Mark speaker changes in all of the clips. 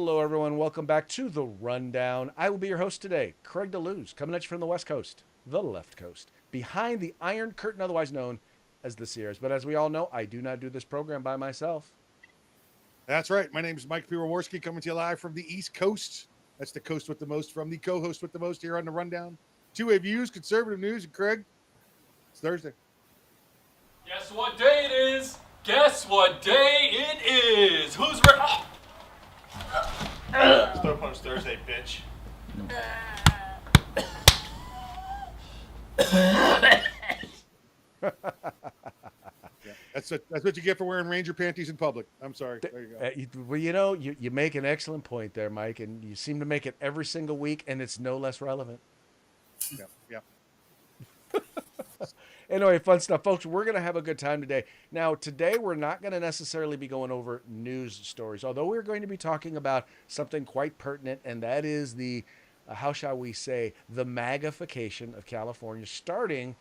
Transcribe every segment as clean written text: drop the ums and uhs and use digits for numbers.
Speaker 1: Hello, everyone. Welcome back to The Rundown. I will be your host today, Craig DeLuz, coming at you from the West Coast, the left coast, behind the Iron Curtain, otherwise known as the Sierras. But as we all know, I do not do this program by myself.
Speaker 2: That's right. My name is Mike Piwowarski, coming to you live from the East Coast. That's the coast with the most, from the co-host with the most here on The Rundown. Two-way views, conservative news, and Craig, it's Thursday.
Speaker 3: Guess what day it is? Guess what day it is? Who's ready?
Speaker 4: Throw punch Thursday, bitch.
Speaker 2: That's what you get for wearing Ranger panties in public. I'm sorry. There you go.
Speaker 1: Well, you make an excellent point there, Mike, and you seem to make it every single week, and it's no less relevant.
Speaker 2: Yeah.
Speaker 1: Anyway, fun stuff, folks. We're going to have a good time today. Now, today we're not going to necessarily be going over news stories, although we're going to be talking about something quite pertinent, and that is the, how shall we say, the magnification of California, starting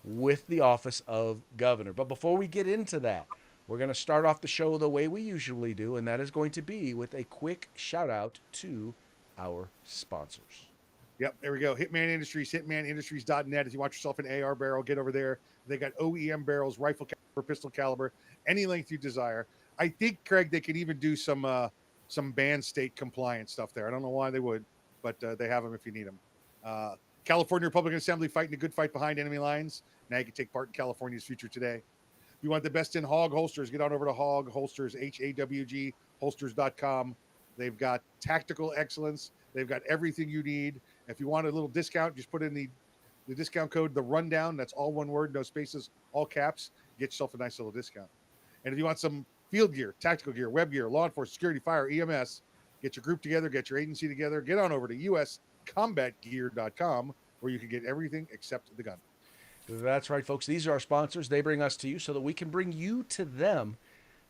Speaker 1: with the office of governor. But before we get into that, we're going to start off the show the way we usually do, and that is going to be with a quick shout out to our sponsors.
Speaker 2: Yep, there we go. Hitman Industries, hitmanindustries.net. If you want yourself an AR barrel, get over there. They got OEM barrels, rifle caliber, pistol caliber, any length you desire. I think, Craig, they could even do some band state compliance stuff there. I don't know why they would, but they have them if you need them. California Republican Assembly fighting a good fight behind enemy lines. Now you can take part in California's future today. If you want the best in hog holsters, get on over to Hog Holsters, HAWG, holsters.com. They've got tactical excellence. They've got everything you need. If you want a little discount, just put in the discount code, The Rundown. That's all one word, no spaces, all caps. Get yourself a nice little discount. And if you want some field gear, tactical gear, web gear, law enforcement, security, fire, EMS, get your group together, get your agency together, get on over to uscombatgear.com where you can get everything except the gun.
Speaker 1: That's right, folks. These are our sponsors. They bring us to you so that we can bring you to them.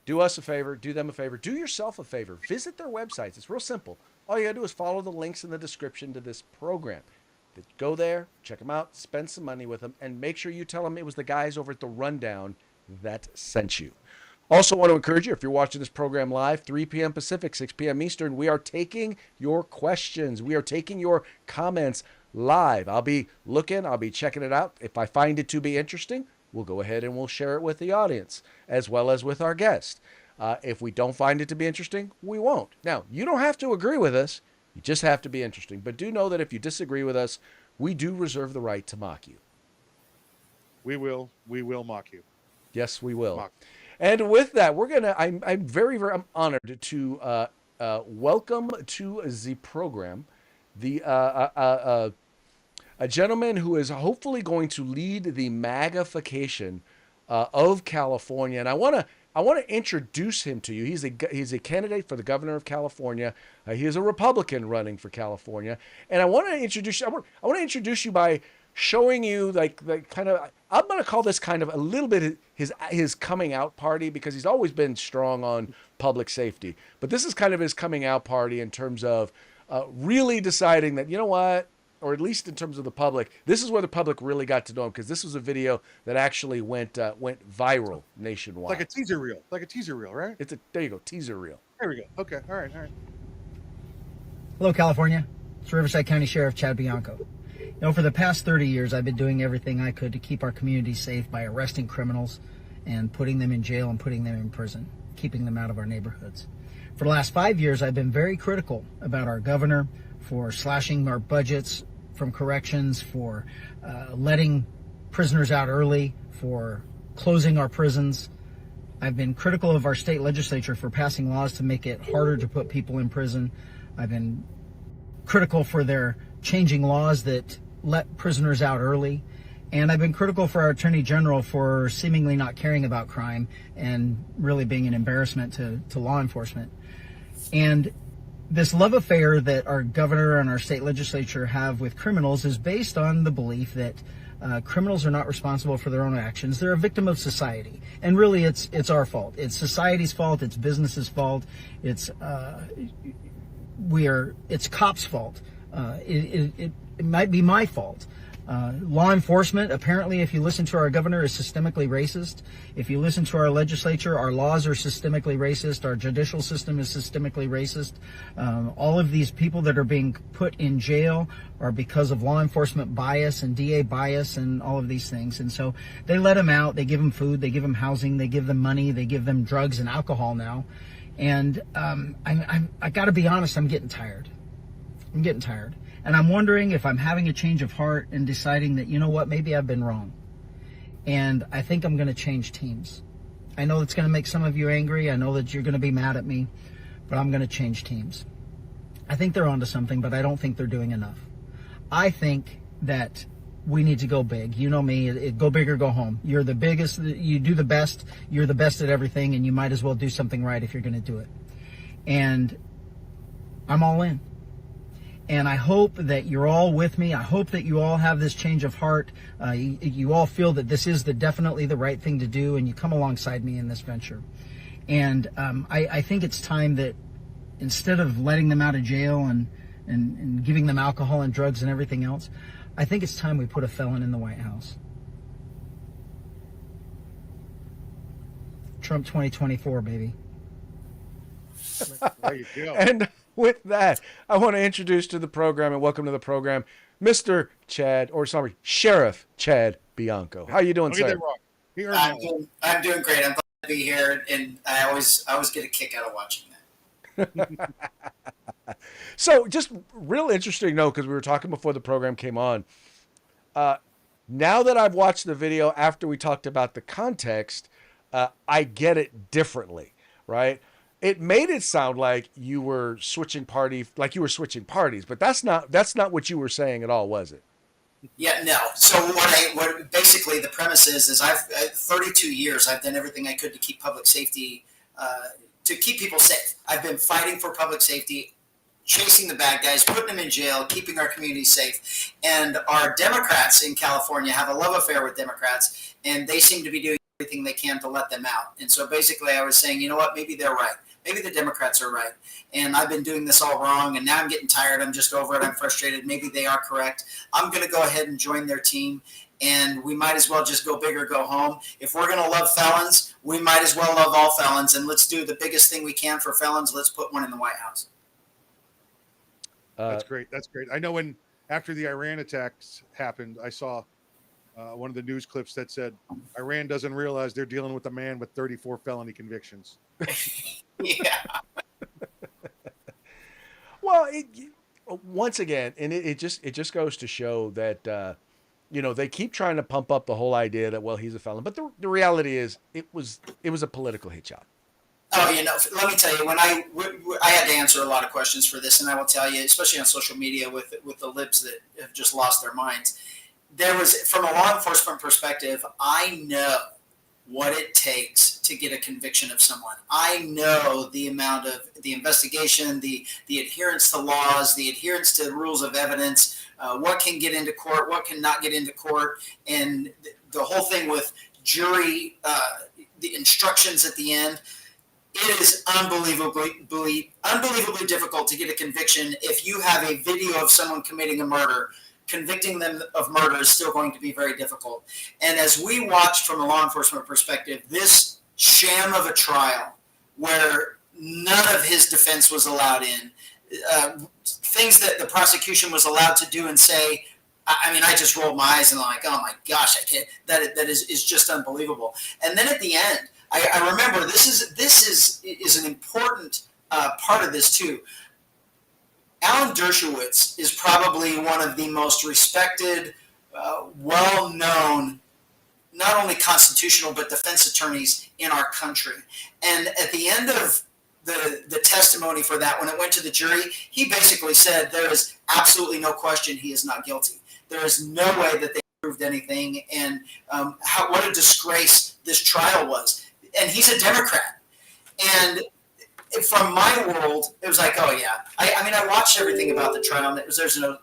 Speaker 1: Do us a favor. Do them a favor. Do yourself a favor. Visit their websites. It's real simple. All you got to do is follow the links in the description to this program. Go there, check them out, spend some money with them, and make sure you tell them it was the guys over at The Rundown that sent you. Also want to encourage you, if you're watching this program live, 3 p.m. Pacific, 6 p.m. Eastern, we are taking your questions. We are taking your comments live. I'll be looking. I'll be checking it out. If I find it to be interesting, we'll go ahead and we'll share it with the audience as well as with our guest. If we don't find it to be interesting, we won't. Now, you don't have to agree with us. You just have to be interesting. But do know that if you disagree with us, we do reserve the right to mock you.
Speaker 2: We will mock you.
Speaker 1: Yes, we will. And with that, I'm very honored to welcome to the program a gentleman who is hopefully going to lead the magnification of California. And I want to introduce him to you. He's a candidate for the governor of California. He is a Republican running for California. And I want to introduce you by showing you like the kind of, I'm going to call this kind of a little bit his coming out party, because he's always been strong on public safety. But this is kind of his coming out party in terms of really deciding that, you know what, or at least in terms of the public, this is where the public really got to know him, because this was a video that actually went viral nationwide.
Speaker 2: Like a teaser reel, right?
Speaker 1: There you go, teaser reel.
Speaker 2: There we go. Okay, all right.
Speaker 5: Hello, California. It's Riverside County Sheriff Chad Bianco. You know, for the past 30 years, I've been doing everything I could to keep our community safe by arresting criminals and putting them in jail and putting them in prison, keeping them out of our neighborhoods. For the last 5 years, I've been very critical about our governor for slashing our budgets from corrections, for letting prisoners out early, for closing our prisons. I've been critical of our state legislature for passing laws to make it harder to put people in prison. I've been critical for their changing laws that let prisoners out early. And I've been critical for our Attorney General for seemingly not caring about crime and really being an embarrassment to law enforcement. And this love affair that our governor and our state legislature have with criminals is based on the belief that criminals are not responsible for their own actions. They're a victim of society. And really, it's our fault. It's society's fault. It's business's fault. It's cops' fault. It might be my fault. Law enforcement, apparently, if you listen to our governor, is systemically racist. If you listen to our legislature, our laws are systemically racist. Our judicial system is systemically racist. All of these people that are being put in jail are because of law enforcement bias and DA bias and all of these things. And so they let them out. They give them food. They give them housing. They give them money. They give them drugs and alcohol now. And I got to be honest, I'm getting tired. I'm getting tired. And I'm wondering if I'm having a change of heart and deciding that, you know what, maybe I've been wrong. And I think I'm going to change teams. I know it's going to make some of you angry. I know that you're going to be mad at me, but I'm going to change teams. I think they're onto something, but I don't think they're doing enough. I think that we need to go big. You know me, go big or go home. You're the biggest, you do the best, you're the best at everything, and you might as well do something right if you're going to do it. And I'm all in. And I hope that you're all with me. I hope that you all have this change of heart. You all feel that this is definitely the right thing to do, and you come alongside me in this venture. And I think it's time that instead of letting them out of jail and giving them alcohol and drugs and everything else, I think it's time we put a felon in the White House. Trump 2024, baby.
Speaker 2: There you go.
Speaker 1: And with that, I want to introduce to the program and welcome to the program, Sheriff Chad Bianco. How you doing,
Speaker 2: Don't get
Speaker 1: sir?
Speaker 2: that wrong. He earned that one.
Speaker 6: I'm doing great. I'm glad to be here, and I always get a kick out of watching that.
Speaker 1: So just real interesting note, because we were talking before the program came on. Now that I've watched the video after we talked about the context, I get it differently, right? It made it sound like you were switching parties, but that's not what you were saying at all, was it?
Speaker 6: Yeah, no. So what basically the premise is I've 32 years. I've done everything I could to keep public safety, to keep people safe. I've been fighting for public safety, chasing the bad guys, putting them in jail, keeping our community safe. And our Democrats in California have a love affair with Democrats, and they seem to be doing everything they can to let them out. And so basically I was saying, you know what, maybe they're right. Maybe the Democrats are right. And I've been doing this all wrong, and now I'm getting tired. I'm just over it. I'm frustrated. Maybe they are correct. I'm going to go ahead and join their team, and we might as well just go big or go home. If we're going to love felons, we might as well love all felons, and let's do the biggest thing we can for felons. Let's put one in the White House.
Speaker 2: That's great. That's great. I know after the Iran attacks happened, I saw one of the news clips that said Iran doesn't realize they're dealing with a man with 34 felony convictions.
Speaker 6: Yeah.
Speaker 1: Well, once again, and it just goes to show that they keep trying to pump up the whole idea that, well, he's a felon, but the reality is it was a political hit job.
Speaker 6: Oh, let me tell you, when I had to answer a lot of questions for this, and I will tell you, especially on social media with the libs that have just lost their minds, there was, from a law enforcement perspective, I know what it takes to get a conviction of someone. I know the amount of the investigation, the adherence to laws, the adherence to rules of evidence, what can get into court, what can not get into court, and the whole thing with jury, the instructions at the end. It is unbelievably difficult to get a conviction if you have a video of someone committing a murder. Convicting them of murder is still going to be very difficult. And as we watched from a law enforcement perspective, this sham of a trial where none of his defense was allowed in, things that the prosecution was allowed to do and say, I just rolled my eyes and I'm like, oh my gosh, I can't, that is just unbelievable. And then at the end, I remember this is an important part of this too. Alan Dershowitz is probably one of the most respected, well-known, not only constitutional but defense attorneys in our country. And at the end of the testimony for that, when it went to the jury, he basically said there is absolutely no question he is not guilty. There is no way that they proved anything, and what a disgrace this trial was. And he's a Democrat. And from my world, it was like, oh yeah. I watched everything about the trial, and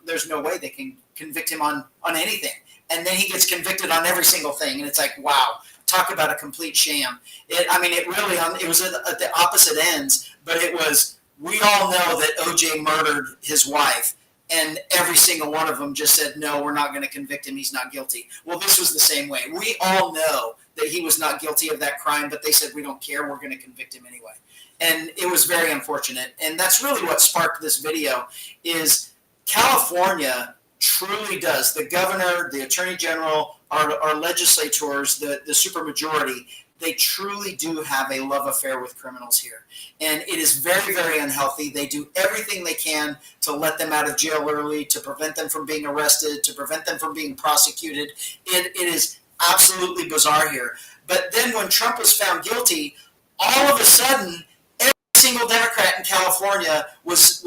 Speaker 6: there's no way they can convict him on anything. And then he gets convicted on every single thing, and it's like, wow, talk about a complete sham. It was at the opposite ends, but it was. We all know that OJ murdered his wife. and every single one of them just said, no, we're not going to convict him. He's not guilty. Well, this was the same way. We all know that he was not guilty of that crime, but they said, we don't care. We're going to convict him anyway. And it was very unfortunate. And that's really what sparked this video is California truly does. The governor, the attorney general, our legislators, the supermajority, they truly do have a love affair with criminals here. And it is very, very unhealthy. They do everything they can to let them out of jail early, to prevent them from being arrested, to prevent them from being prosecuted. It is absolutely bizarre here. But then when Trump was found guilty, all of a sudden, every single Democrat in California was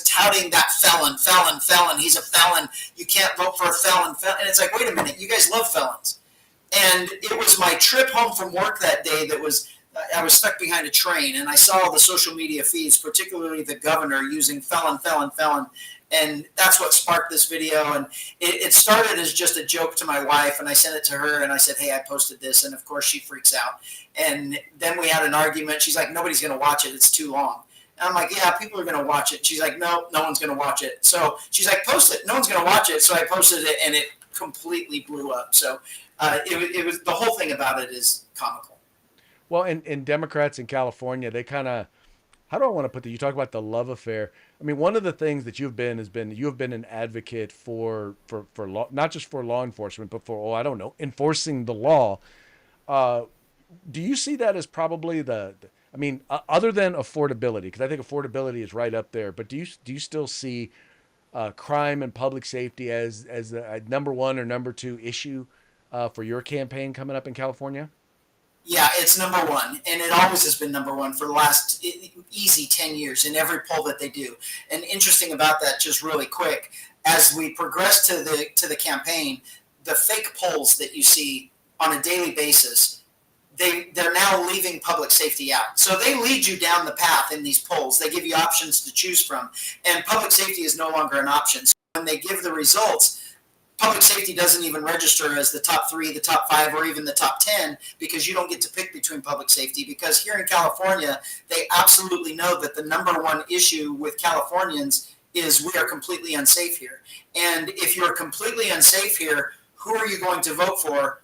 Speaker 6: touting that felon. He's a felon. You can't vote for a felon. And it's like, wait a minute, you guys love felons. And it was my trip home from work that day I was stuck behind a train, and I saw the social media feeds, particularly the governor, using felon. And that's what sparked this video. And it started as just a joke to my wife, and I sent it to her, and I said, hey, I posted this. And, of course, she freaks out. And then we had an argument. She's like, nobody's going to watch it. It's too long. And I'm like, yeah, people are going to watch it. She's like, no one's going to watch it. So she's like, post it. No one's going to watch it. So I posted it, and it completely blew up. So it was the whole thing about it is comical.
Speaker 1: Well, and Democrats in California, they kind of, how do I want to put that? You talk about the love affair. I mean, one of the things that you have been an advocate for law, not just for law enforcement, but for, enforcing the law. Do you see that as probably other than affordability, because I think affordability is right up there, but do you still see crime and public safety as a number one or number two issue for your campaign coming up in California?
Speaker 6: Yeah, it's number one, and it always has been number one for the last easy 10 years in every poll that they do. And interesting about that, just really quick, as we progress to the campaign, the fake polls that you see on a daily basis, they're now leaving public safety out. So they lead you down the path in these polls. They give you options to choose from, and public safety is no longer an option. So when they give the results, public safety doesn't even register as the top 3, the top 5, or even the top 10, because you don't get to pick between public safety. Because here in California, they absolutely know that the number one issue with Californians is we are completely unsafe here. And if you're completely unsafe here, who are you going to vote for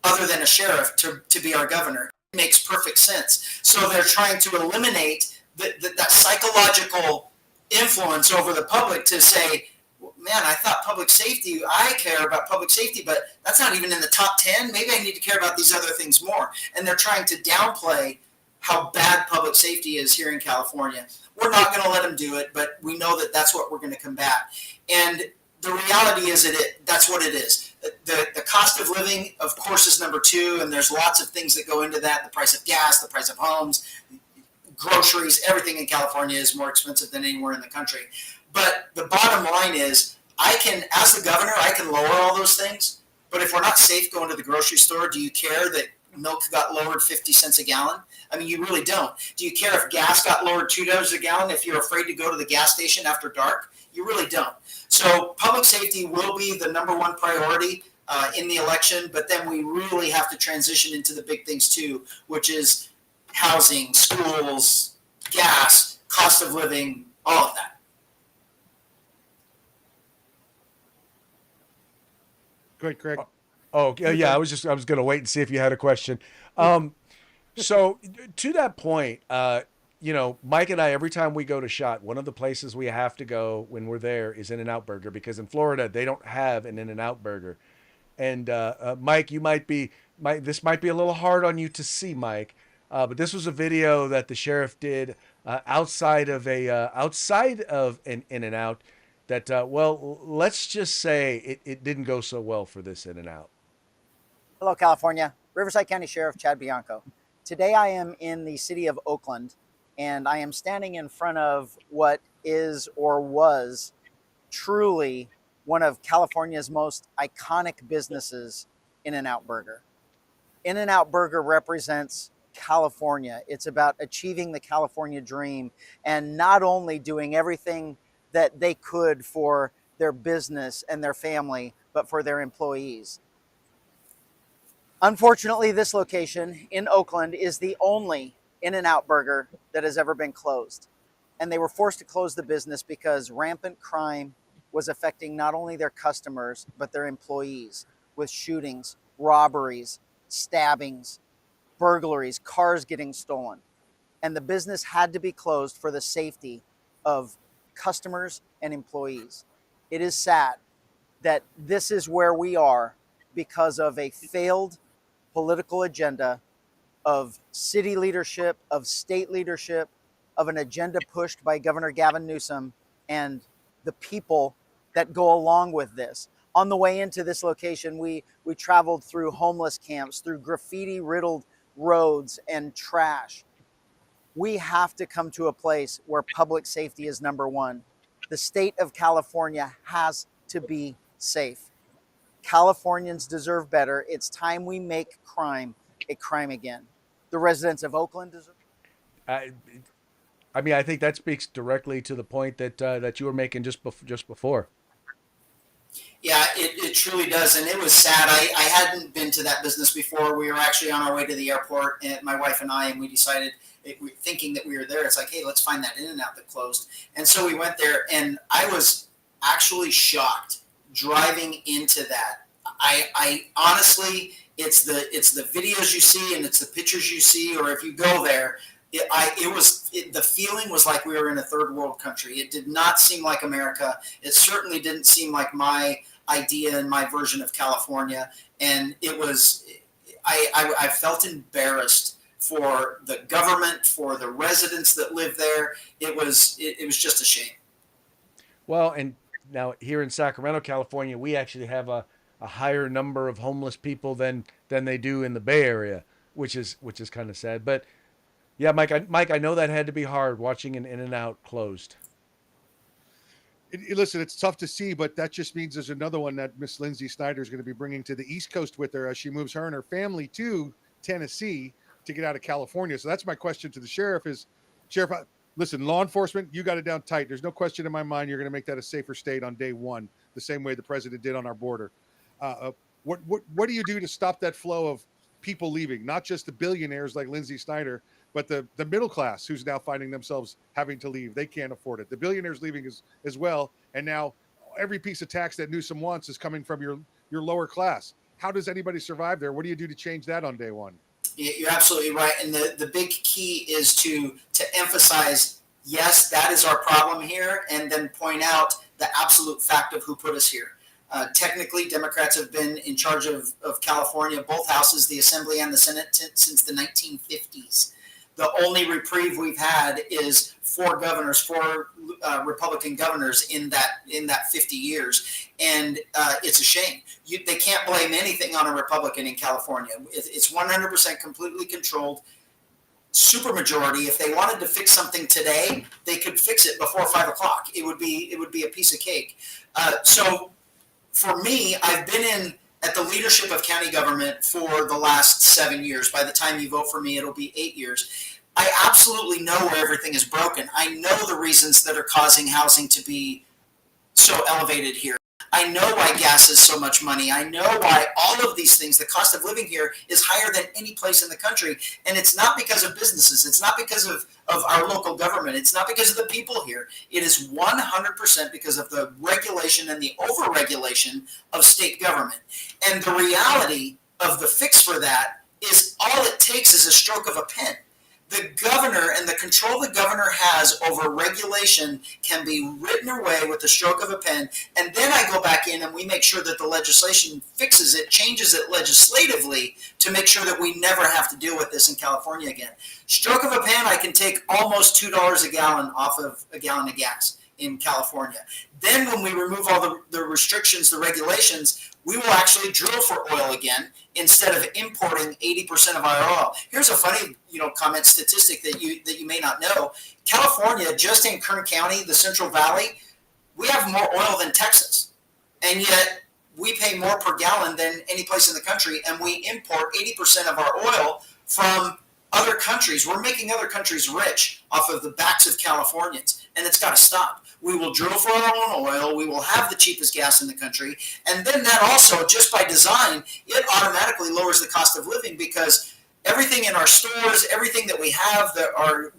Speaker 6: other than a sheriff to be our governor? It makes perfect sense. So they're trying to eliminate that psychological influence over the public to say, man, I thought I care about public safety, but that's not even in the top 10. Maybe I need to care about these other things more. And they're trying to downplay how bad public safety is here in California. We're not going to let them do it, but we know that that's what we're going to combat. And the reality is that's what it is. The cost of living, of course, is number 2, and there's lots of things that go into that. The price of gas, the price of homes, groceries, everything in California is more expensive than anywhere in the country. But the bottom line is, as the governor, I can lower all those things. But if we're not safe going to the grocery store, do you care that milk got lowered 50 cents a gallon? I mean, you really don't. Do you care if gas got lowered $2 a gallon if you're afraid to go to the gas station after dark? You really don't. So public safety will be the number one priority in the election, but then we really have to transition into the big things too, which is housing, schools, gas, cost of living, all of that.
Speaker 2: Go ahead, Craig.
Speaker 1: Oh, yeah. I was going to wait and see if you had a question. So to that point, Mike and I, every time we go to SHOT, one of the places we have to go when we're there is In-N-Out Burger, because in Florida, they don't have an In-N-Out Burger. And Mike, this might be a little hard on you to see, Mike, but this was a video that the sheriff did outside of an In-N-Out that, let's just say it didn't go so well for this In-N-Out.
Speaker 5: Hello, California. Riverside County Sheriff Chad Bianco. Today I am in the city of Oakland, and I am standing in front of what is or was truly one of California's most iconic businesses, In-N-Out Burger. In-N-Out Burger represents California. It's about achieving the California dream and not only doing everything that they could for their business and their family, but for their employees. Unfortunately, this location in Oakland is the only In-N-Out Burger that has ever been closed. And they were forced to close the business because rampant crime was affecting not only their customers, but their employees with shootings, robberies, stabbings, burglaries, cars getting stolen. And the business had to be closed for the safety of customers and employees. It is sad that this is where we are because of a failed political agenda of city leadership, of state leadership, of an agenda pushed by Governor Gavin Newsom and the people that go along with this. On the way into this location, we traveled through homeless camps, through graffiti-riddled roads and trash. We have to come to a place where public safety is number one. The state of California has to be safe. Californians deserve better. It's time we make crime a crime again. The residents of Oakland deserve.
Speaker 1: I mean, I think that speaks directly to the point that that you were making just before.
Speaker 6: Yeah, it truly does. And it was sad. I hadn't been to that business before. We were actually on our way to the airport, and my wife and I, and we decided, thinking that we were there, it's like, hey, let's find that In-N-Out that closed. And so we went there, and I was actually shocked driving into that. I honestly, it's the videos you see and it's the pictures you see, or if you go there, the feeling was like we were in a third world country. It did not seem like America. It certainly didn't seem like my idea and my version of California. And it was, I felt embarrassed for the government, for the residents that live there. It was just a shame.
Speaker 1: Well, and now here in Sacramento, California, we actually have a higher number of homeless people than they do in the Bay Area, which is kind of sad. But yeah, Mike, I know that had to be hard watching an In-N-Out closed.
Speaker 2: Listen, it's tough to see, but that just means there's another one that Miss Lindsay Snyder is going to be bringing to the East Coast with her as she moves her and her family to Tennessee to get out of California. So that's my question to the sheriff is, Sheriff, listen, law enforcement, you got it down tight. There's no question in my mind you're going to make that a safer state on day one, the same way the president did on our border. What do you do to stop that flow of people leaving, not just the billionaires like Lindsay Snyder, but the middle class who's now finding themselves having to leave? They can't afford it. The billionaires leaving as well. And now every piece of tax that Newsom wants is coming from your lower class. How does anybody survive there? What do you do to change that on day one?
Speaker 6: You're absolutely right. And the big key is to emphasize, yes, that is our problem here, and then point out the absolute fact of who put us here. Technically, Democrats have been in charge of California, both houses, the Assembly and the Senate, since the 1950s. The only reprieve we've had is four Republican governors in that 50 years, and it's a shame. They can't blame anything on a Republican in California. It's 100% completely controlled. Supermajority. If they wanted to fix something today, they could fix it before 5 o'clock. It would be a piece of cake. So for me, I've been at the leadership of county government for the last 7 years. By the time you vote for me, it'll be 8 years. I absolutely know where everything is broken. I know the reasons that are causing housing to be so elevated here. I know why gas is so much money. I know why all of these things, the cost of living here is higher than any place in the country. And it's not because of businesses. It's not because of our local government. It's not because of the people here. It is 100% because of the regulation and the overregulation of state government. And the reality of the fix for that is all it takes is a stroke of a pen. The governor and the control the governor has over regulation can be written away with the stroke of a pen. And then I go back in and we make sure that the legislation fixes it, changes it legislatively to make sure that we never have to deal with this in California again. Stroke of a pen, I can take almost $2 a gallon off of a gallon of gas in California. Then when we remove all the restrictions, the regulations, we will actually drill for oil again instead of importing 80% of our oil. Here's a funny, comment statistic that you may not know. California, just in Kern County, the Central Valley, we have more oil than Texas. And yet we pay more per gallon than any place in the country, and we import 80% of our oil from other countries. We're making other countries rich off of the backs of Californians, and it's got to stop. We will drill for our own oil. We will have the cheapest gas in the country. And then that also, just by design, it automatically lowers the cost of living because everything in our stores, everything that we have,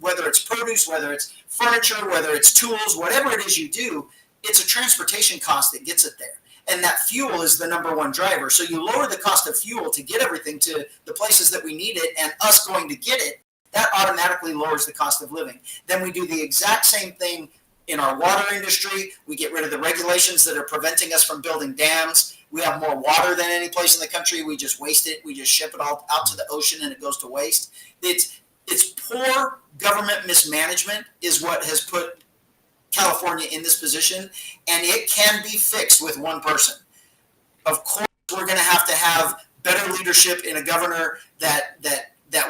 Speaker 6: whether it's produce, whether it's furniture, whether it's tools, whatever it is you do, it's a transportation cost that gets it there. And that fuel is the number one driver. So you lower the cost of fuel to get everything to the places that we need it, and us going to get it, that automatically lowers the cost of living. Then we do the exact same thing in our water industry. We get rid of the regulations that are preventing us from building dams. We have more water than any place in the country. We just waste it. We just ship it all out to the ocean and it goes to waste. It's poor government mismanagement is what has put California in this position, and it can be fixed with one person. Of course, we're going to have better leadership in a governor that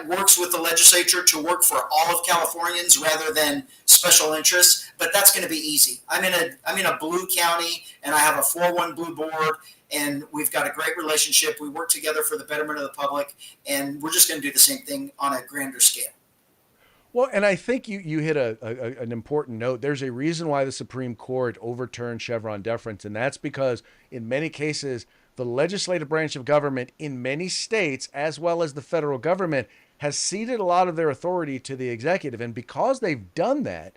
Speaker 6: works with the legislature to work for all of Californians rather than special interests. But that's going to be easy. I'm in a blue county, and I have a 4-1 blue board, and we've got a great relationship. We work together for the betterment of the public, and we're just going to do the same thing on a grander scale.
Speaker 1: Well, and I think you hit an important note. There's a reason why the Supreme Court overturned Chevron deference, and that's because in many cases, the legislative branch of government in many states, as well as the federal government, has ceded a lot of their authority to the executive. And because they've done that,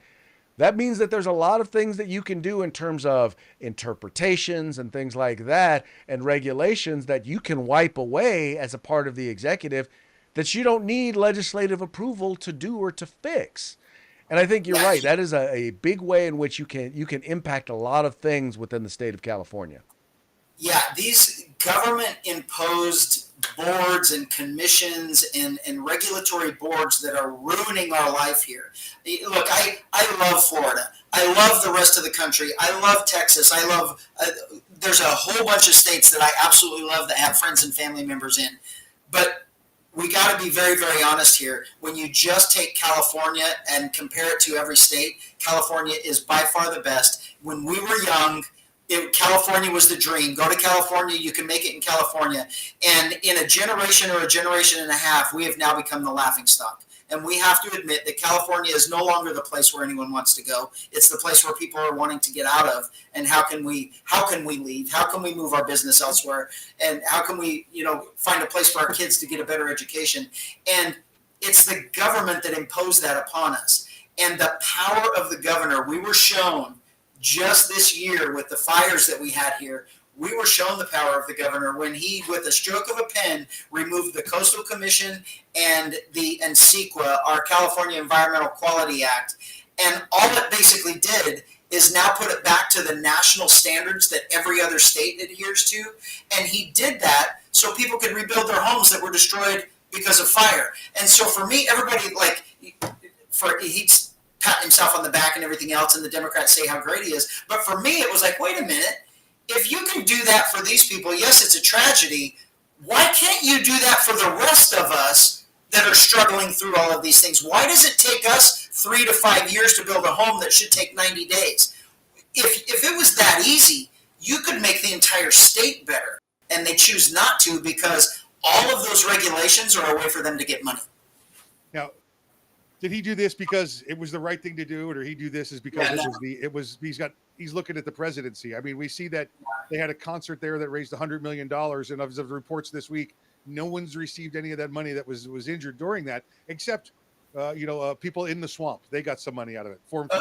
Speaker 1: that means that there's a lot of things that you can do in terms of interpretations and things like that, and regulations that you can wipe away as a part of the executive that you don't need legislative approval to do or to fix. And I think you're right. That is a big way in which you can impact a lot of things within the state of California. Yeah,
Speaker 6: these government-imposed boards and commissions and regulatory boards that are ruining our life here. Look, I love Florida. I love the rest of the country. I love Texas. I love, there's a whole bunch of states that I absolutely love that have friends and family members in. But we got to be very, very honest here. When you just take California and compare it to every state, California is by far the best. When we were young, California was the dream. Go to California, you can make it in California. And in a generation or a generation and a half, we have now become the laughingstock. And we have to admit that California is no longer the place where anyone wants to go. It's the place where people are wanting to get out of. And how can we leave? How can we move our business elsewhere? And how can we, find a place for our kids to get a better education? And it's the government that imposed that upon us. And the power of the governor, we were shown just this year with the fires that we had here, we were shown the power of the governor when he, with a stroke of a pen, removed the Coastal Commission and CEQA, our California Environmental Quality Act. And all it basically did is now put it back to the national standards that every other state adheres to. And he did that so people could rebuild their homes that were destroyed because of fire. And so for me, everybody, he's patting himself on the back and everything else, and the Democrats say how great he is. But for me, it was like, wait a minute. If you can do that for these people, yes, it's a tragedy. Why can't you do that for the rest of us that are struggling through all of these things? Why does it take us 3 to 5 years to build a home that should take 90 days? If it was that easy, you could make the entire state better. And they choose not to because all of those regulations are a way for them to get money.
Speaker 2: Now, did he do this because it was the right thing to do, or did he do this is because he's looking at the presidency? I mean, we see that they had a concert there that raised $100 million, and of the reports this week, no one's received any of that money that was injured during that, except people in the swamp. They got some money out of it. Formed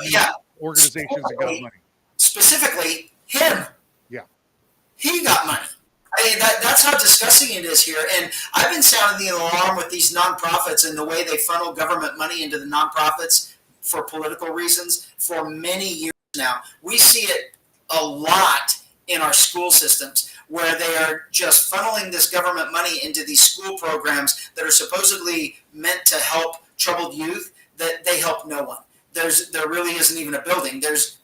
Speaker 2: organizations that got money.
Speaker 6: Specifically, him.
Speaker 2: Yeah,
Speaker 6: he got money. I mean, that's how disgusting it is here. And I've been sounding the alarm with these nonprofits and the way they funnel government money into the nonprofits for political reasons for many years now. We see it a lot in our school systems where they are just funneling this government money into these school programs that are supposedly meant to help troubled youth, that they help no one. There really isn't even a building. There's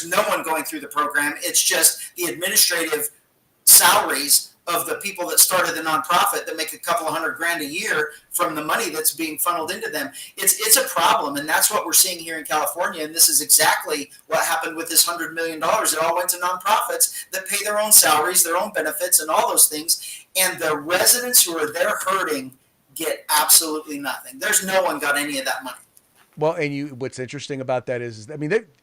Speaker 6: no one going through the program. It's just the administrative salaries of the people that started the nonprofit that make a couple of $100,000 a year from the money that's being funneled into them. It's a problem, and that's what we're seeing here in California. And this is exactly what happened with this $100 million. It all went to nonprofits that pay their own salaries, their own benefits, and all those things. And the residents who are there hurting get absolutely nothing. There's no one got any of that money.
Speaker 1: Well, and what's interesting about that is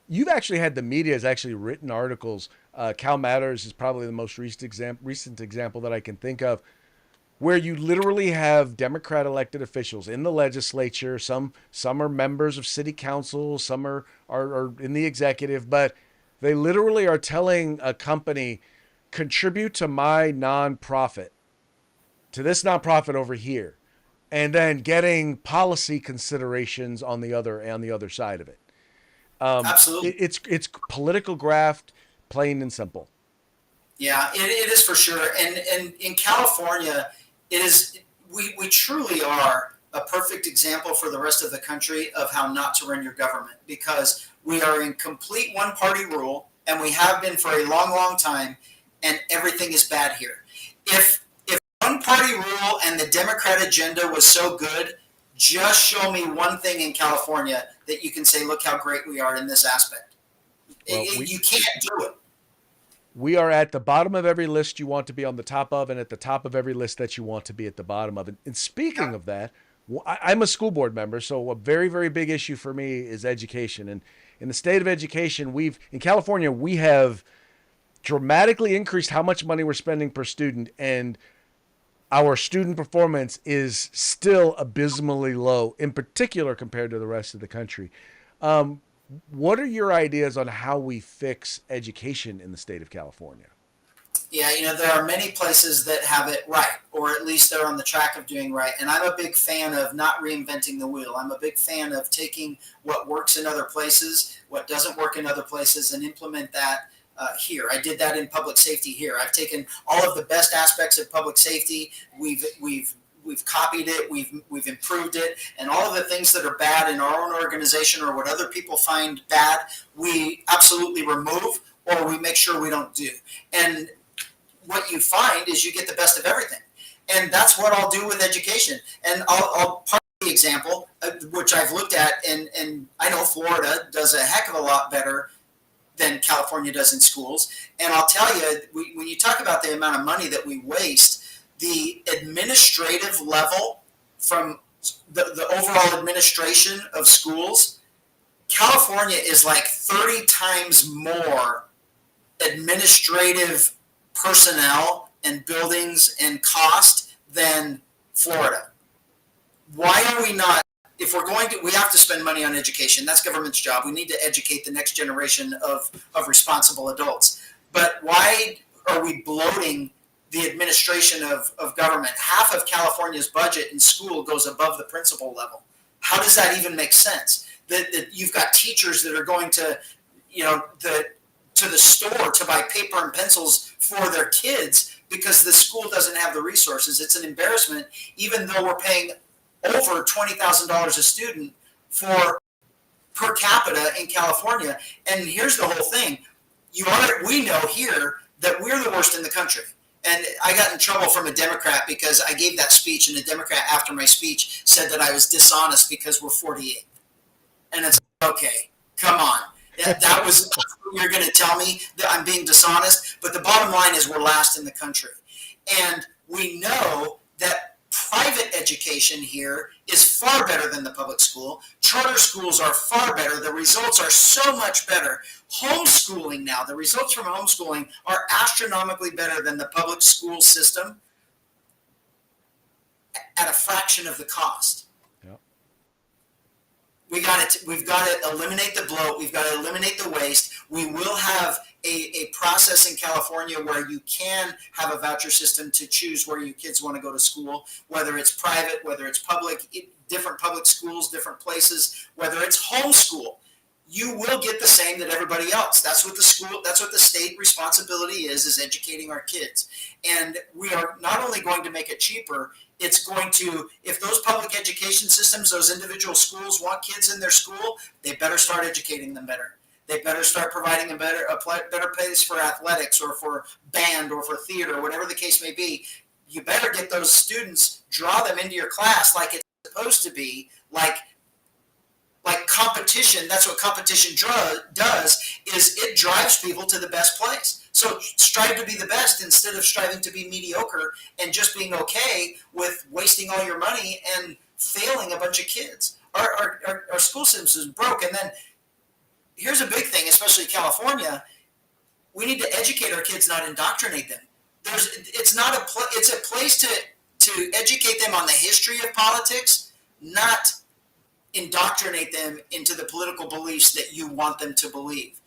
Speaker 1: you've actually had the media has actually written articles. Cal Matters is probably the most recent example that I can think of, where you literally have Democrat elected officials in the legislature. Some are members of city council, some are in the executive, but They literally are telling a company, contribute to my nonprofit, to this nonprofit over here, and then getting policy considerations on the other side of it.
Speaker 6: Absolutely.
Speaker 1: It's political graft, plain and simple.
Speaker 6: Yeah, it is for sure. And in California, it is we truly are a perfect example for the rest of the country of how not to run your government, because we are in complete one party rule, and we have been for a long, long time, and everything is bad here. If one party rule and the Democrat agenda was so good, just show me one thing in California that you can say, look how great we are in this aspect.
Speaker 1: Well,
Speaker 6: You can't do it.
Speaker 1: We are at the bottom of every list you want to be on the top of, and at the top of every list that you want to be at the bottom of. And speaking of that, I'm a school board member, so a very, very big issue for me is education. And in the state of education, in California, we have dramatically increased how much money we're spending per student, and our student performance is still abysmally low, in particular compared to the rest of the country. What are your ideas on how we fix education in the state of California?
Speaker 6: Yeah, there are many places that have it right, or at least they're on the track of doing right. And I'm a big fan of not reinventing the wheel. I'm a big fan of taking what works in other places, what doesn't work in other places, and implement that here. I did that in public safety here. I've taken all of the best aspects of public safety. We've copied it, we've improved it, and all of the things that are bad in our own organization or what other people find bad, we absolutely remove, or we make sure we don't do. And what you find is you get the best of everything. And that's what I'll do with education. And I'll part of the example, which I've looked at, and I know Florida does a heck of a lot better than California does in schools. And I'll tell you, when you talk about the amount of money that we waste, the administrative level from the overall administration of schools, California is like 30 times more administrative personnel and buildings and cost than Florida. Why are we not? If we're going to, we have to spend money on education. That's government's job. We need to educate the next generation of responsible adults. But why are we bloating the administration of government? Half of California's budget in school goes above the principal level. How does that even make sense? That you've got teachers that are going to, to the store to buy paper and pencils for their kids because the school doesn't have the resources. It's an embarrassment, even though we're paying over $20,000 a student for per capita in California. And here's the whole thing. We know here that we're the worst in the country. And I got in trouble from a Democrat because I gave that speech, and a Democrat after my speech said that I was dishonest because we're 48th. And it's okay, come on. That was you're going to tell me that I'm being dishonest, but the bottom line is we're last in the country. And we know that private education here is far better than the public school. Charter schools are far better. The results are so much better. Homeschooling now, the results from homeschooling are astronomically better than the public school system at a fraction of the cost. We've got to eliminate the bloat. We've got to eliminate the waste. We will have a process in California where you can have a voucher system to choose where your kids want to go to school, whether it's private, whether it's public, different public schools, different places, whether it's homeschool. You will get the same that everybody else. That's what the state responsibility is educating our kids. And we are not only going to make it cheaper, it's going to, if those public education systems, those individual schools want kids in their school, they better start educating them better. They better start providing a better place for athletics or for band or for theater, or whatever the case may be. You better get those students, draw them into your class like it's supposed to be, like competition. That's what competition does, is it drives people to the best place. So strive to be the best instead of striving to be mediocre and just being okay with wasting all your money and failing a bunch of kids. Our school system is broke. And then here's a big thing, especially California. We need to educate our kids, not indoctrinate them. It's a place to educate them on the history of politics, not indoctrinate them into the political beliefs that you want them to believe.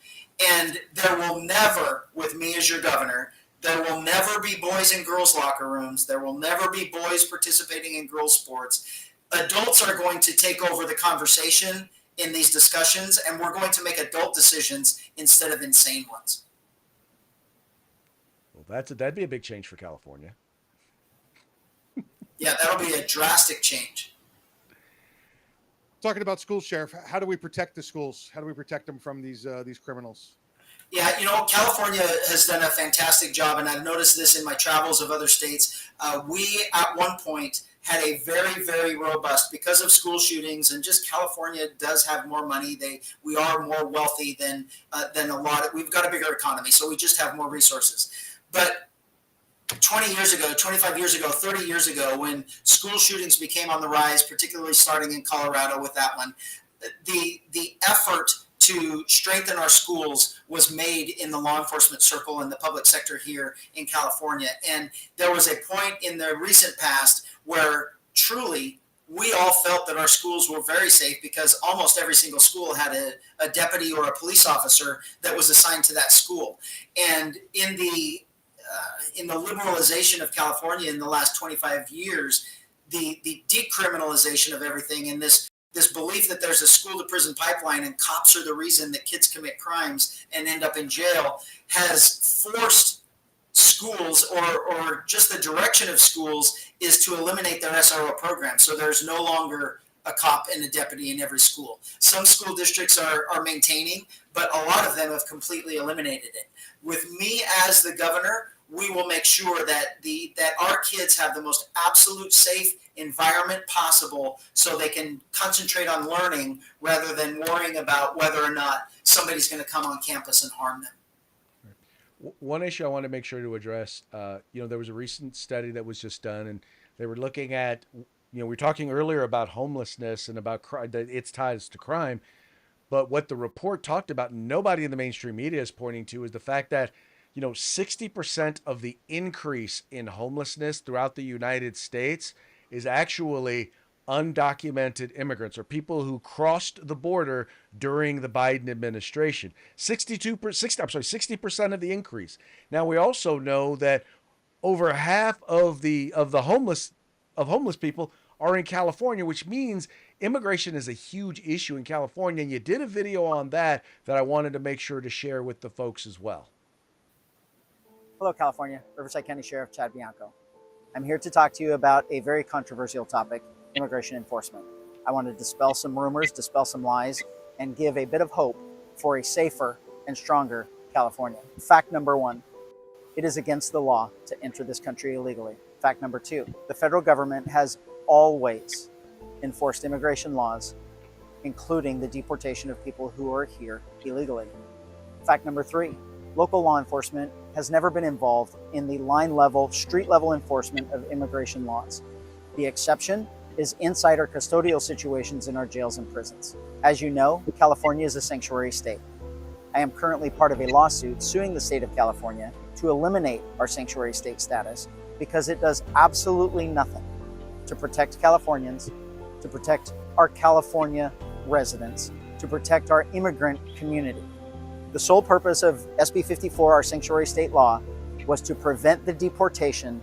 Speaker 6: And there will never, with me as your governor, there will never be boys in girls' locker rooms. There will never be boys participating in girls' sports. Adults are going to take over the conversation in these discussions, and we're going to make adult decisions instead of insane ones.
Speaker 1: Well, that'd be a big change for California.
Speaker 6: Yeah, that'll be a drastic change.
Speaker 2: Talking about schools, Sheriff, how do we protect the schools? How do we protect them from these criminals?
Speaker 6: Yeah, California has done a fantastic job, and I've noticed this in my travels of other states. We, at one point, had a very, very robust, because of school shootings, and just California does have more money. We are more wealthy than a lot of, we've got a bigger economy, so we just have more resources. But 20 years ago, 25 years ago, 30 years ago, when school shootings became on the rise, particularly starting in Colorado with that one, the effort to strengthen our schools was made in the law enforcement circle and the public sector here in California. And there was a point in the recent past where truly we all felt that our schools were very safe because almost every single school had a deputy or a police officer that was assigned to that school. And in the liberalization of California in the last 25 years, the decriminalization of everything and this belief that there's a school to prison pipeline and cops are the reason that kids commit crimes and end up in jail has forced schools, or just the direction of schools is to eliminate their SRO program. So there's no longer a cop and a deputy in every school. Some school districts are maintaining, but a lot of them have completely eliminated it. With me as the governor, we will make sure that our kids have the most absolute safe environment possible so they can concentrate on learning rather than worrying about whether or not somebody's going to come on campus and harm them.
Speaker 1: One issue I want to make sure to address, there was a recent study that was just done, and they were looking at, we were talking earlier about homelessness and about its ties to crime, but what the report talked about, nobody in the mainstream media is pointing to, is the fact that 60% of the increase in homelessness throughout the United States is actually undocumented immigrants or people who crossed the border during the Biden administration. 60% of the increase. Now we also know that over half of the homeless people are in California, which means immigration is a huge issue in California. And you did a video on that I wanted to make sure to share with the folks as well.
Speaker 5: Hello, California. Riverside County Sheriff Chad Bianco. I'm here to talk to you about a very controversial topic, immigration enforcement. I want to dispel some rumors, dispel some lies, and give a bit of hope for a safer and stronger California. Fact number one, it is against the law to enter this country illegally. Fact number two, the federal government has always enforced immigration laws, including the deportation of people who are here illegally. Fact number three, local law enforcement has never been involved in the line level, street level enforcement of immigration laws. The exception is inside or custodial situations in our jails and prisons. As you know, California is a sanctuary state. I am currently part of a lawsuit suing the state of California to eliminate our sanctuary state status because it does absolutely nothing to protect Californians, to protect our California residents, to protect our immigrant community. The sole purpose of SB 54, our sanctuary state law, was to prevent the deportation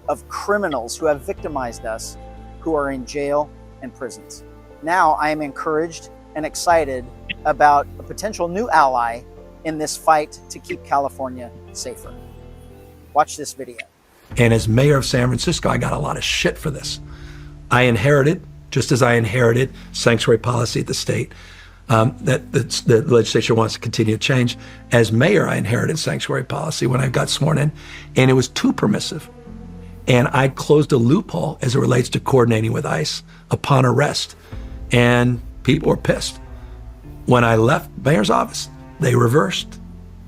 Speaker 5: of criminals who have victimized us, who are in jail and prisons. Now I am encouraged and excited about a potential new ally in this fight to keep California safer. Watch this video.
Speaker 7: And as mayor of San Francisco, I got a lot of shit for this. I inherited, just as I inherited sanctuary policy at the state, that the legislature wants to continue to change. As mayor, I inherited sanctuary policy when I got sworn in, and it was too permissive. And I closed a loophole as it relates to coordinating with ICE upon arrest. And people were pissed. When I left mayor's office, they reversed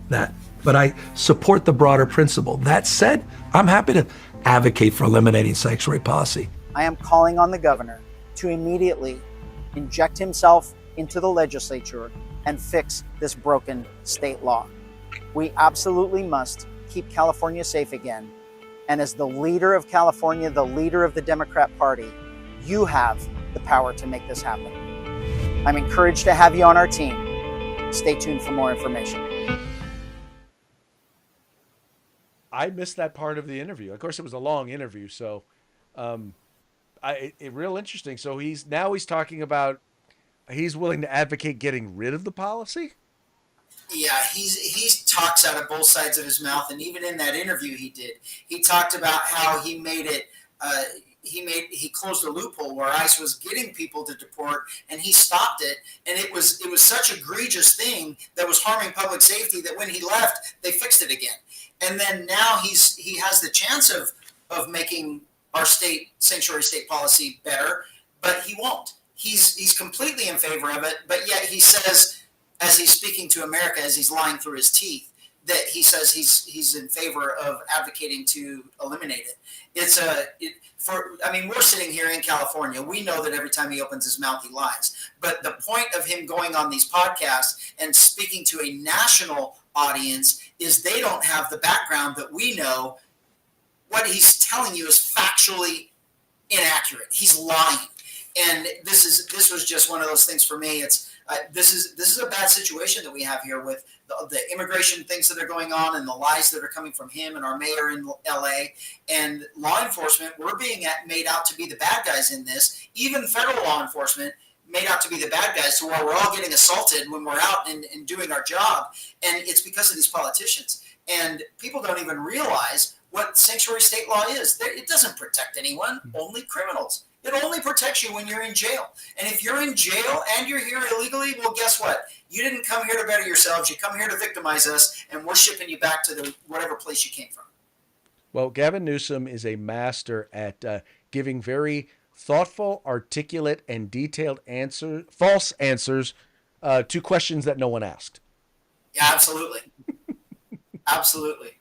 Speaker 7: that. But I support the broader principle. That said, I'm happy to advocate for eliminating sanctuary policy.
Speaker 5: I am calling on the governor to immediately inject himself into the legislature and fix this broken state law. We absolutely must keep California safe again. And as the leader of California, the leader of the Democrat Party, you have the power to make this happen. I'm encouraged to have you on our team. Stay tuned for more information.
Speaker 1: I missed that part of the interview. Of course, it was a long interview, so real interesting. So he's talking about he's willing to advocate getting rid of the policy.
Speaker 6: Yeah, he talks out of both sides of his mouth, and even in that interview he talked about how he made it. He closed a loophole where ICE was getting people to deport, and he stopped it. And it was such an egregious thing that was harming public safety that when he left, they fixed it again. And then now he has the chance of making our sanctuary state policy better, but he won't. He's completely in favor of it, but yet he says, as he's speaking to America, as he's lying through his teeth, that he says he's in favor of advocating to eliminate it. We're sitting here in California. We know that every time he opens his mouth, he lies. But the point of him going on these podcasts and speaking to a national audience is they don't have the background that we know. What he's telling you is factually inaccurate. He's lying. And this was just one of those things for me. This is a bad situation that we have here with the immigration things that are going on and the lies that are coming from him and our mayor in LA and law enforcement. We're being made out to be the bad guys in this. Even federal law enforcement made out to be the bad guys, to where we're all getting assaulted when we're out and doing our job. And it's because of these politicians. And people don't even realize what sanctuary state law is. It doesn't protect anyone, only criminals. It only protects you when you're in jail. And if you're in jail and you're here illegally, well, guess what? You didn't come here to better yourselves. You come here to victimize us, and we're shipping you back to whatever place you came from.
Speaker 1: Well, Gavin Newsom is a master at giving very thoughtful, articulate, and detailed false answers to questions that no one asked.
Speaker 6: Yeah, absolutely. Absolutely.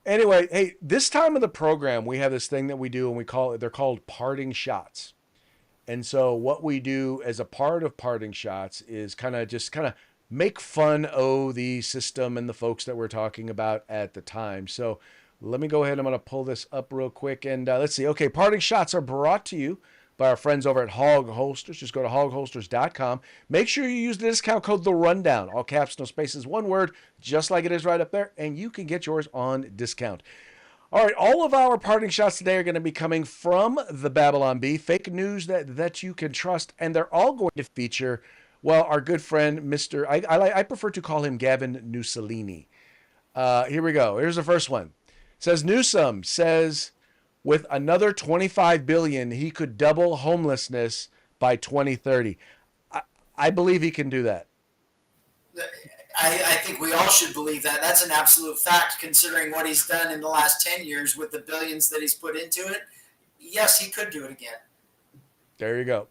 Speaker 1: Anyway, hey, this time of the program, we have this thing that we do, and they're called parting shots. And so what we do as a part of parting shots is kind of make fun of the system and the folks that we're talking about at the time. So let me go ahead. I'm going to pull this up real quick, and let's see. Okay, parting shots are brought to you by our friends over at Hog Holsters. Just go to hogholsters.com. Make sure you use the discount code The Rundown, all caps, no spaces, one word, just like it is right up there, and you can get yours on discount. All right, all of our parting shots today are going to be coming from the Babylon Bee, fake news that you can trust, and they're all going to feature, well, our good friend, Mr. I prefer to call him Gavin Newsolini. Here we go. Here's the first one. It says Newsom says, with another $25 billion, he could double homelessness by 2030. I believe he can do that.
Speaker 6: I think we all should believe that. That's an absolute fact, considering what he's done in the last 10 years with the billions that he's put into it. Yes, he could do it again.
Speaker 1: There you go.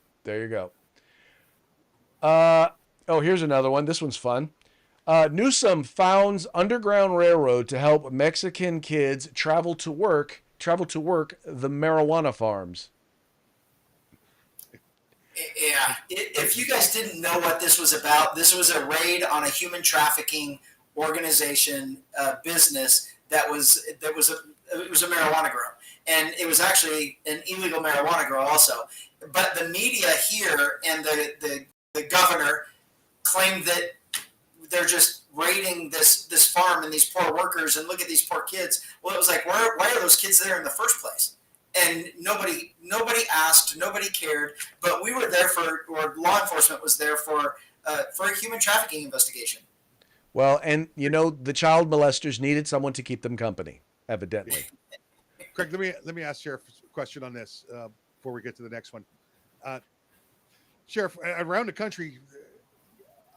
Speaker 1: Here's another one. This one's fun. Newsom founds Underground Railroad to help Mexican kids travel to work the marijuana farms.
Speaker 6: Yeah. If you guys didn't know what this was about, this was a raid on a human trafficking organization business it was a marijuana grow, and it was actually an illegal marijuana grow also. But the media here and the governor claimed that they're just raiding this farm and these poor workers, and look at these poor kids. Well, it was like, why are those kids there in the first place? And nobody asked, nobody cared, but we were there or law enforcement was there for a human trafficking investigation.
Speaker 1: Well, and the child molesters needed someone to keep them company, evidently.
Speaker 2: Craig, let me ask Sheriff a question on this before we get to the next one. Sheriff, around the country,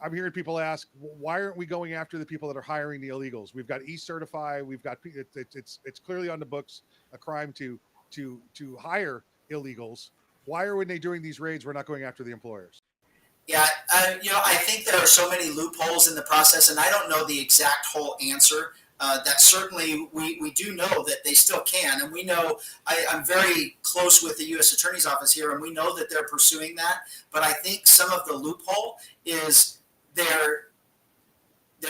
Speaker 2: I'm hearing people ask, why aren't we going after the people that are hiring the illegals? We've got E-Certify. We've got it's clearly on the books a crime to hire illegals. Why are when they doing these raids, we're not going after the employers?
Speaker 6: Yeah, I think there are so many loopholes in the process, and I don't know the exact whole answer. That certainly we do know that they still can, and we know I'm very close with the U.S. Attorney's Office here, and we know that they're pursuing that. But I think some of the loophole is they're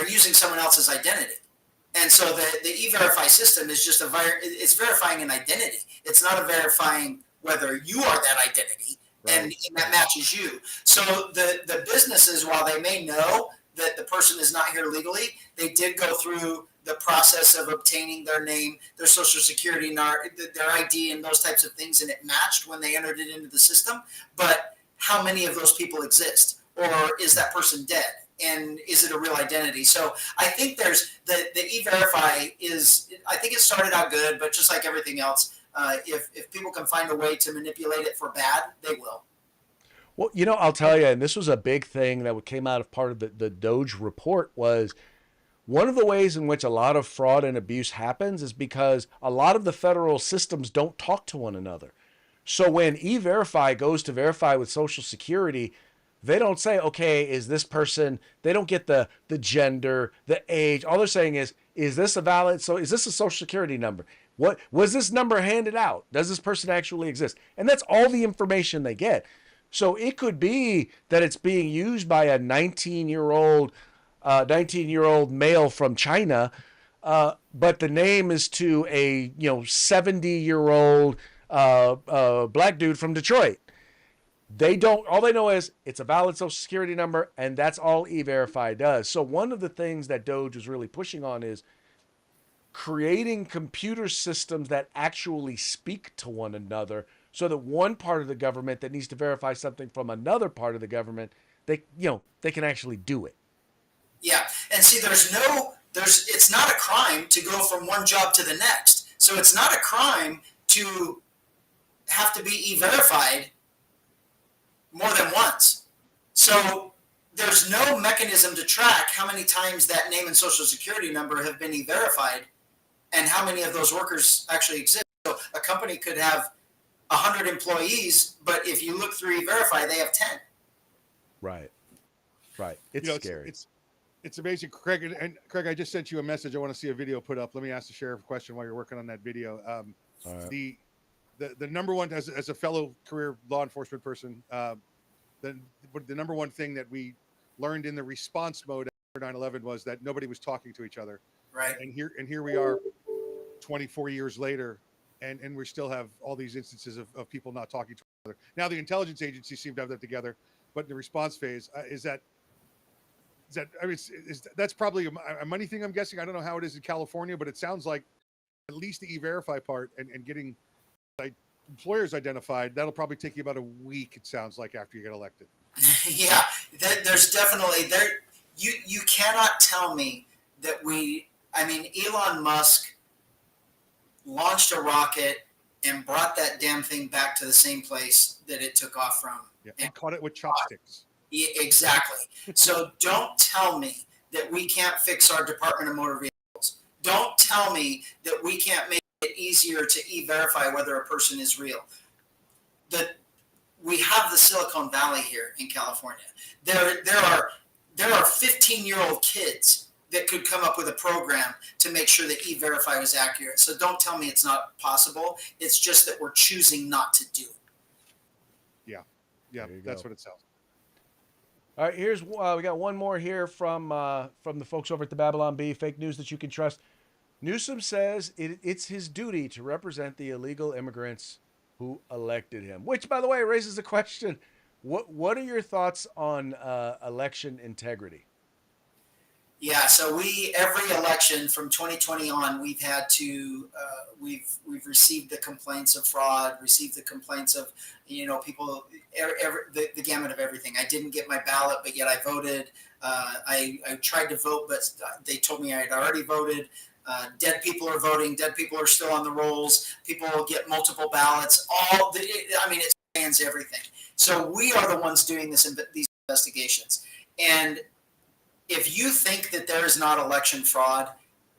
Speaker 6: using someone else's identity. And so the E-Verify system is just it's verifying an identity. It's not verifying whether you are that identity, right, and that matches you. So the businesses, while they may know that the person is not here legally, they did go through the process of obtaining their name, their social security, their ID, and those types of things, and it matched when they entered it into the system. But how many of those people exist? Or is that person dead? And is it a real identity? So I think there's the E-Verify I think it started out good, but just like everything else, if people can find a way to manipulate it for bad, they will.
Speaker 1: Well, I'll tell you, and this was a big thing that came out of part of the Doge report, was one of the ways in which a lot of fraud and abuse happens is because a lot of the federal systems don't talk to one another. So when E-Verify goes to verify with Social Security, they don't say, okay, is this person, they don't get the gender, the age. All they're saying is this is this a Social Security number? What was this number handed out? Does this person actually exist? And that's all the information they get. So it could be that it's being used by a 19-year-old male from China, but the name is to a 70-year-old black dude from Detroit. All they know is it's a valid Social Security number, and that's all E-Verify does. So one of the things that Doge is really pushing on is creating computer systems that actually speak to one another, so that one part of the government that needs to verify something from another part of the government, they can actually do it.
Speaker 6: Yeah, and see, it's not a crime to go from one job to the next. So it's not a crime to have to be E-Verified more than once. So there's no mechanism to track how many times that name and social security number have been E-Verified and how many of those workers actually exist. So a company could have 100 employees, but if you look through E-Verify, they have 10.
Speaker 1: Right. It's scary.
Speaker 2: It's amazing, Craig. And Craig, I just sent you a message. I want to see a video put up. Let me ask the sheriff a question while you're working on that video. Right. The number one, as a fellow career law enforcement person, the number one thing that we learned in the response mode after 9/11 was that nobody was talking to each other.
Speaker 6: Right.
Speaker 2: And here we are, 24 years later, and we still have all these instances of people not talking to each other. Now the intelligence agencies seem to have that together, but in the response phase, that's probably a money thing, I'm guessing. I don't know how it is in California, but it sounds like at least the E-Verify part and getting employers identified, that'll probably take you about a week, it sounds like, after you get elected.
Speaker 6: Yeah, there's definitely you cannot tell me that Elon Musk launched a rocket and brought that damn thing back to the same place that it took off from.
Speaker 2: Yeah, and caught it with chopsticks.
Speaker 6: Yeah, exactly. So don't tell me that we can't fix our Department of Motor Vehicles. Don't tell me that we can't make it easier to E-Verify whether a person is real. We have the Silicon Valley here in California. There are 15-year-old kids that could come up with a program to make sure that E-Verify was accurate. So don't tell me it's not possible. It's just that we're choosing not to do it.
Speaker 2: Yeah, that's what it sounds.
Speaker 1: All right, here's we got one more here from the folks over at the Babylon Bee. Fake news that you can trust. Newsom says it's his duty to represent the illegal immigrants who elected him. Which, by the way, raises the question: what are your thoughts on election integrity?
Speaker 6: Yeah, so every election from 2020 on, we've had to we've received the complaints of fraud, received the complaints of people, the gamut of everything. I didn't get my ballot, but yet I voted. I tried to vote, but they told me I had already voted. Dead people are voting. Dead people are still on the rolls. People will get multiple ballots. It spans everything. So we are the ones doing these investigations. And if you think that there is not election fraud,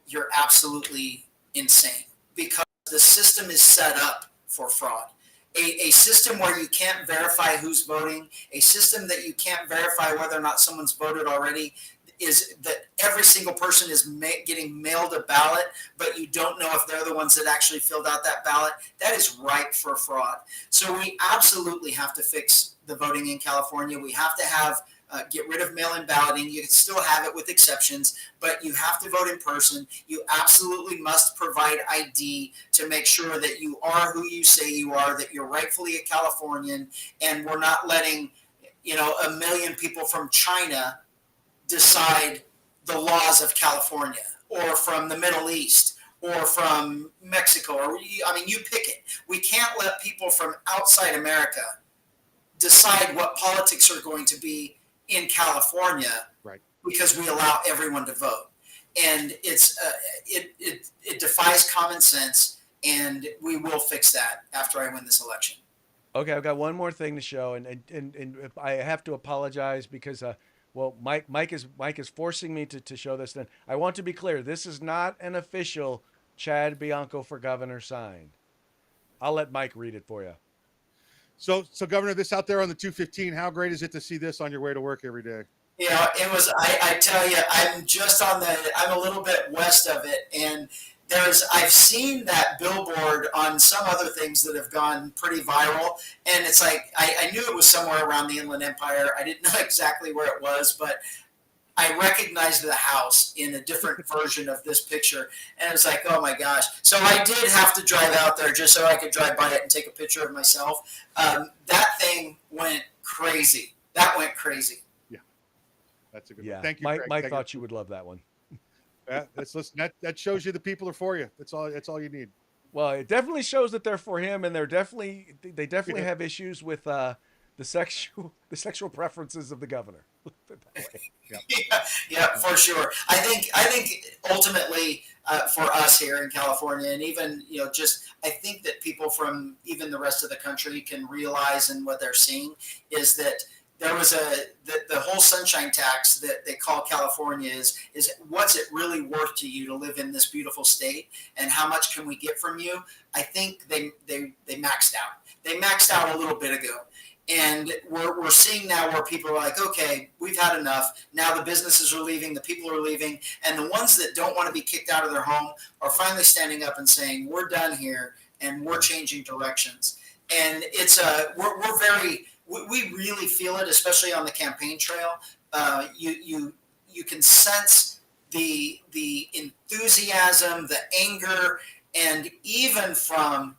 Speaker 6: you're absolutely insane, because the system is set up for fraud. A system where you can't verify who's voting, a system that you can't verify whether or not someone's voted already, is that every single person is getting mailed a ballot, but you don't know if they're the ones that actually filled out that ballot. That is ripe for fraud. So we absolutely have to fix the voting in California. We have to have get rid of mail-in balloting. You can still have it with exceptions, but you have to vote in person. You absolutely must provide ID to make sure that you are who you say you are, that you're rightfully a Californian, and we're not letting 1 million people from China decide the laws of California or from the Middle East or from Mexico, or I mean, you pick it. We can't let people from outside America decide what politics are going to be in California,
Speaker 2: Right.
Speaker 6: because we allow everyone to vote. And it defies common sense, and we will fix that after I win this election.
Speaker 1: Okay, I've got one more thing to show, and if I have to apologize because well, Mike is forcing me to show this. Then I want to be clear: this is not an official Chad Bianco for governor sign. I'll let Mike read it for you.
Speaker 2: So Governor, this out there on the 215, how great is it to see this on your way to work every day?
Speaker 6: Yeah, it was. I tell you, I'm a little bit west of it, and I've seen that billboard on some other things that have gone pretty viral, and it's like I knew it was somewhere around the Inland Empire. I didn't know exactly where it was, but I recognized the house in a different version of this picture, and it was like, oh my gosh. So I did have to drive out there just so I could drive by it and take a picture of myself. That thing went crazy. That went crazy.
Speaker 2: Yeah, that's a good
Speaker 1: Yeah,
Speaker 2: one. Thank you,
Speaker 1: Mike.
Speaker 2: Craig.
Speaker 1: Mike
Speaker 2: Thank
Speaker 1: thought you would love that one.
Speaker 2: Yeah, listen. That shows you the people are for you. That's all you need.
Speaker 1: Well, it definitely shows that they're for him, and they definitely
Speaker 2: Yeah.
Speaker 1: have issues with the sexual preferences of the governor. Put it that way.
Speaker 6: Yeah, for sure. I think ultimately for us here in California, and even I think that people from even the rest of the country can realize, and what they're seeing is that there was the whole sunshine tax that they call California is what's it really worth to you to live in this beautiful state, and how much can we get from you? I think they maxed out. They maxed out a little bit ago. And we're seeing now where people are like, okay, we've had enough. Now the businesses are leaving, the people are leaving, and the ones that don't want to be kicked out of their home are finally standing up and saying, we're done here, and we're changing directions. And it's we really feel it, especially on the campaign trail. You can sense the enthusiasm, the anger, and even from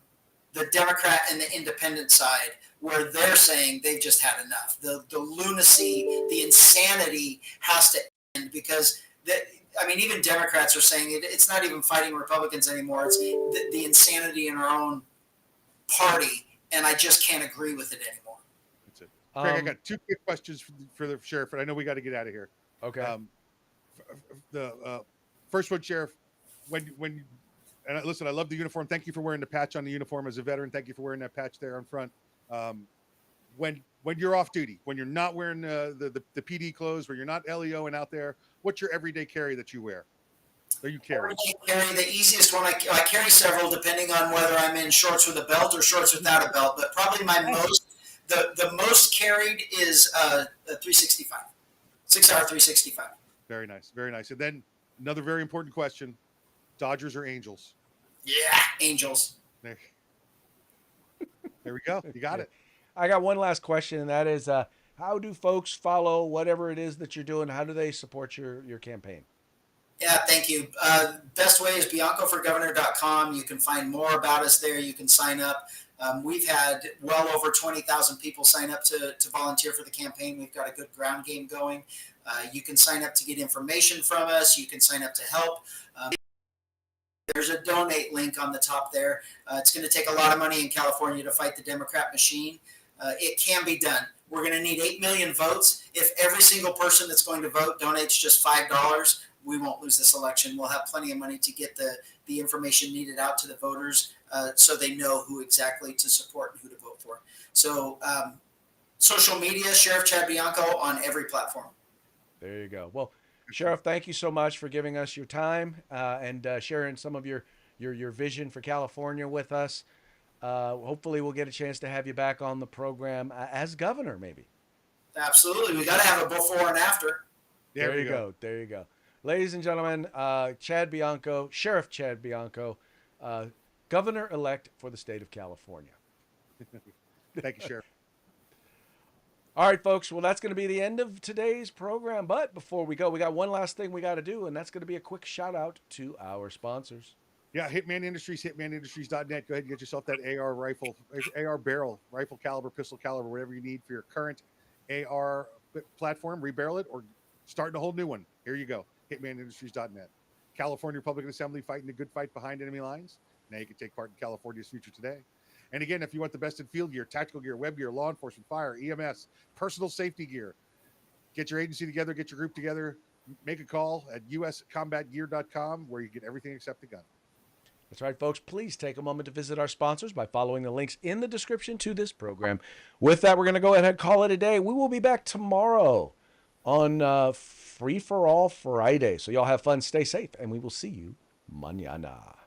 Speaker 6: the Democrat and the independent side, where they're saying they've just had enough. The lunacy, the insanity has to end, because even Democrats are saying it's not even fighting Republicans anymore. It's the insanity in our own party, and I just can't agree with it anymore.
Speaker 2: That's it. Craig, I got two quick questions for the sheriff, and I know we got to get out of here.
Speaker 1: Okay.
Speaker 2: The first one, Sheriff, and listen, I love the uniform. Thank you for wearing the patch on the uniform as a veteran. Thank you for wearing that patch there on front. When you're off duty, when you're not wearing the PD clothes, where you're not LEO and out there, what's your everyday carry that you wear? Or you carry?
Speaker 6: The easiest one, I carry several depending on whether I'm in shorts with a belt or shorts without a belt. But probably the most carried is a 365, 6-hour 365.
Speaker 2: Very nice, very nice. And then another very important question: Dodgers or Angels?
Speaker 6: Yeah, Angels.
Speaker 2: There we go. You got it.
Speaker 1: I got one last question, and that is, how do folks follow whatever it is that you're doing? How do they support your campaign?
Speaker 6: Yeah, thank you. Best way is biancoforgovernor.com. You can find more about us there. You can sign up. We've had well over 20,000 people sign up to volunteer for the campaign. We've got a good ground game going. You can sign up to get information from us. You can sign up to help. There's a donate link on the top there. It's going to take a lot of money in California to fight the Democrat machine. It can be done. We're going to need 8 million votes. If every single person that's going to vote donates just $5, we won't lose this election. We'll have plenty of money to get the information needed out to the voters so they know who exactly to support and who to vote for. So social media, Sheriff Chad Bianco on every platform.
Speaker 1: There you go. Well, Sheriff, thank you so much for giving us your time and sharing some of your vision for California with us. Hopefully we'll get a chance to have you back on the program as governor, maybe.
Speaker 6: Absolutely. We got to have a before and after.
Speaker 1: There you go. There you go. Ladies and gentlemen, Chad Bianco, Sheriff Chad Bianco, governor-elect for the state of California.
Speaker 2: Thank you, Sheriff.
Speaker 1: All right, folks. Well, that's going to be the end of today's program. But before we go, we got one last thing we got to do, and that's going to be a quick shout-out to our sponsors.
Speaker 2: Yeah, Hitman Industries, hitmanindustries.net. Go ahead and get yourself that AR barrel, rifle caliber, pistol caliber, whatever you need for your current AR platform. Rebarrel it or Starting a whole new one. Here you go. HitmanIndustries.net. California Republican Assembly fighting the good fight behind enemy lines. Now you can take part in California's future today. And again, if you want the best in field gear, tactical gear, web gear, law enforcement, fire, EMS, personal safety gear, get your agency together, get your group together, make a call at uscombatgear.com where you get everything except the gun.
Speaker 1: That's right, folks. Please take a moment to visit our sponsors by following the links in the description to this program. With that, we're going to go ahead and call it a day. We will be back tomorrow on Free for All Friday. So y'all have fun, stay safe, and we will see you mañana.